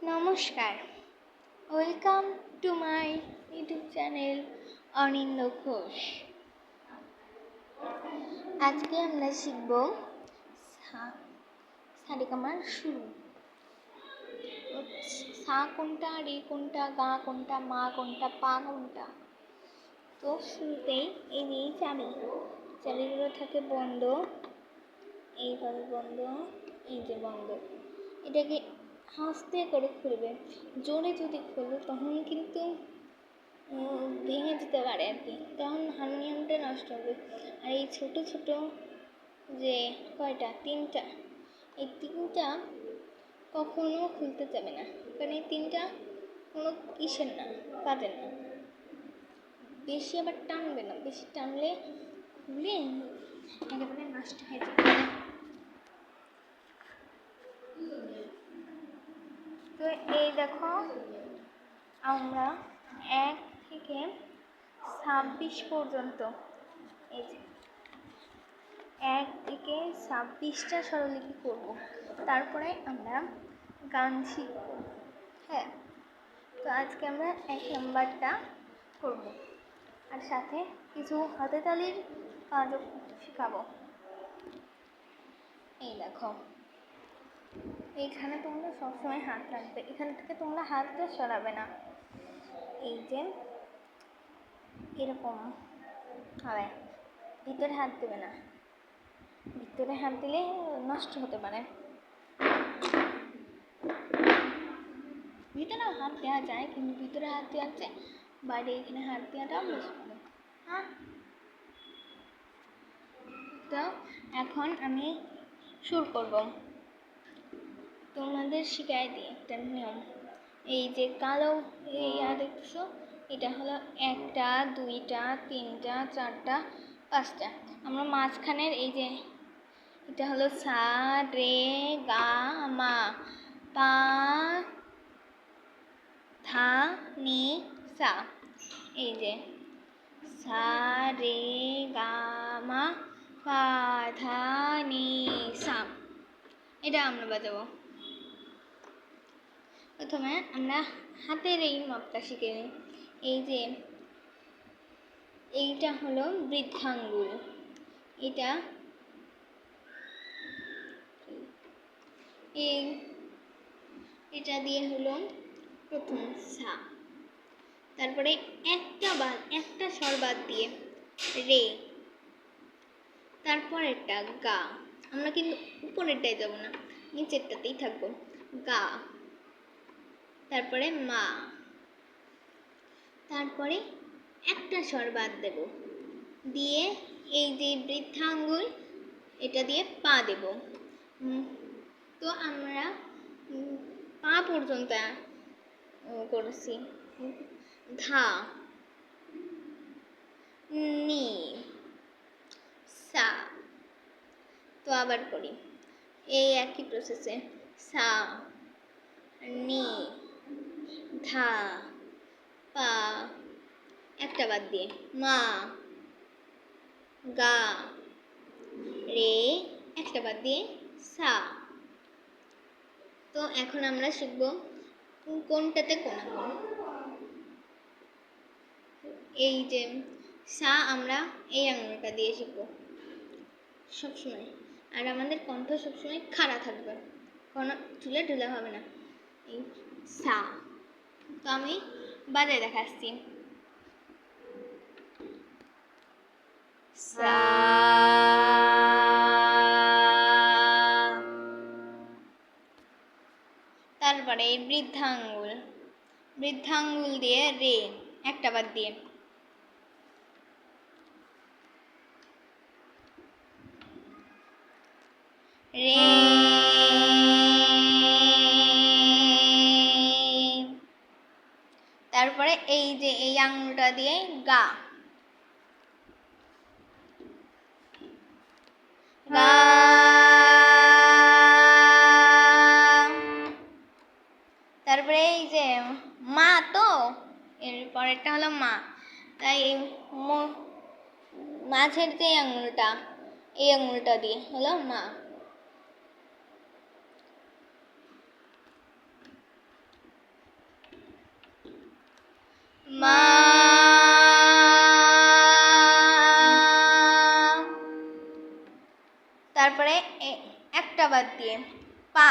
নমস্কার, welcome to my YouTube channel Anindo Ghosh. আজকে আমরা শিখব সারেগামার শুরু। সা কোনটা, রে কোনটা, গা কোনটা, মা কোনটা, পা কোনটা। তো শুরুতেই এই যে চাবিগুলো থাকে বন্ধ, এইভাবে বন্ধ, এই যে বন্ধ। এটাকে আস্তে করে খুলবে। জোরে যদি খুলবে তখন কিন্তু ভেঙে যেতে পারে আর কি, তখন হারমোনিয়ামটা নষ্ট হবে। আর এই ছোট ছোট যে কয়টা, তিনটা, এই তিনটা কখনো খুলতে যাবে না, কারণ এই তিনটা কোনো কিসের না, কাজের না। বেশি আবার টানবে না, বেশি টানলে খুলে একেবারে নষ্ট হয়ে যাবে। তো এই দেখো, আমরা 1 থেকে 26 পর্যন্ত, এই যে 1 থেকে 26টা স্বরলিপি করব, তারপরে আমরা গান শিখব। হ্যাঁ, তো আজকে আমরা 1 নাম্বারটা করব, আর সাথে কিছু হাতে তালির কাজও শেখাবো। এই দেখো, এইখানে তোমরা সবসময় হাত রাখবে, এখান থেকে তোমরা হাতটা সরাবে না। এই যে এরকম হবে, ভিতরে হাত দেবে না, ভিতরে হাত দিলে নষ্ট হতে পারে। ভিতরে হাত দেওয়া যায়, কিন্তু ভিতরে হাত দেওয়ার চেয়ে বাইরে এখানে হাত দেওয়াটাও বেশি ভালো। হ্যাঁ, তো এখন আমি শুরু করব। তোমাদের শিখাই দিই একটা নিয়ম। এই যে কালো দেখছো, এটা হলো 1টা, 2টা, 3টা, 4টা, 5টা। আমরা মাঝখানের এই যে এটা হলো সা, রে, গা, মা, পা, ধা, নি, সা। এই যে সা, রে, গা, মা, পা, ধা, নি, সা। এটা আমরা বাজাবো। প্রথমে আমরা হাতের এই মাপটা শিখে নিই। এই যে এইটা হলো বৃদ্ধাঙ্গুল, এটা দিয়ে হলো প্রথম সা, তারপরে একটা স্বর বাদ দিয়ে রে, তারপরেরটা গা। আমরা কিন্তু উপরেরটাই যাব না, নিচেরটাতেই থাকবো, গা। তারপরে মা, তারপরে একটা স্বর বাদ দেব, দিয়ে এই যে বৃদ্ধাঙ্গুল এটা দিয়ে পা দেব। তো আমরা পা পর্যন্ত করেছি। ধা, নি, সা। তো আবার করি এই একই প্রসেসে, সা, নি, ধা, পা, একটা বাদ দিয়ে মা, গা, রে, একটা বাদ দিয়ে সা। তো এখন আমরা শিখব কোনটাতে কোন আঙুল। এই যে সা আমরা এই আঙুলটা দিয়ে শিখব সবসময়, আর আমাদের কণ্ঠ সবসময় খাড়া থাকবে, কোনো চুলে ঢুলা হবে না। এই সা, তো আমি বাজায় দেখাচ্ছি। সা, তারপরে এই বৃদ্ধাঙ্গুল দিয়ে রে, একটা বাদ দিয়ে রে, তারপরে এই যে এই আঙুলটা দিয়ে গা, গা। তারপরে এই যে মা, তো এর পরেরটা হলো মা, তাই মাঝের যে আঙুলটা, এই আঙুলটা দিয়ে হলো মা। একটা বাদ দিয়ে পা,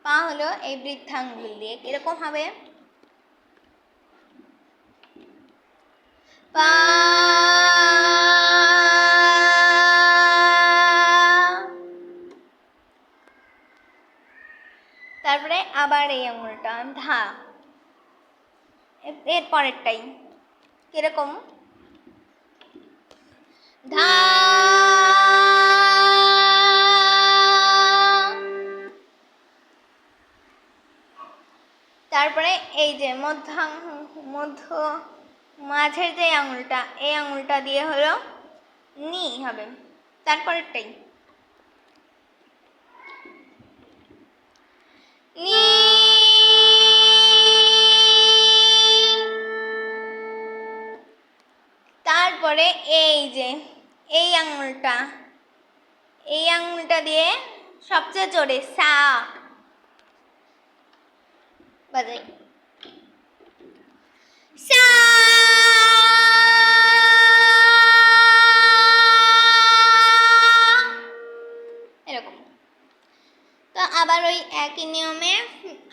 পা হলো এই বৃদ্ধাঙ্গুল দিয়ে, কিরকম হবে? পা। তারপরে আবার এই আঙুলটা ধা, এর পরেরটাই কিরকম? ধা। তারপরে এই যে মধ্য মাঝের যে আঙুলটা, এই আঙুলটা দিয়ে হলো নি হবে, তারপরেরটাই নি। তারপরে এই যে এই আঙুলটা দিয়ে সবচেয়ে জোরে সা বাজাই, সা। এরকম। তো আবার ওই একই নিয়মে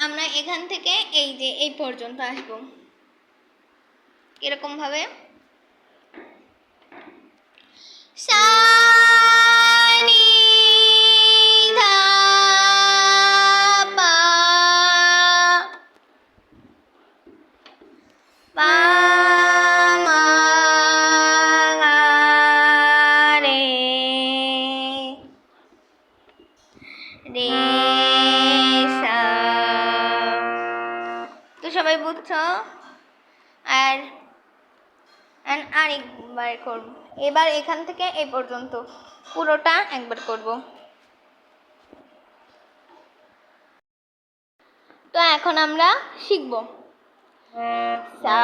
আমরা এখান থেকে এই যে এই পর্যন্ত আসবো, এরকম ভাবে সা নি ধা পা, পা মা গা রে, রে সা। তো সবাই বুঝছো? আর আরেকবার করব, এবার এখান থেকে এই পর্যন্ত পুরোটা একবার করব। তো এখন আমরা শিখব সা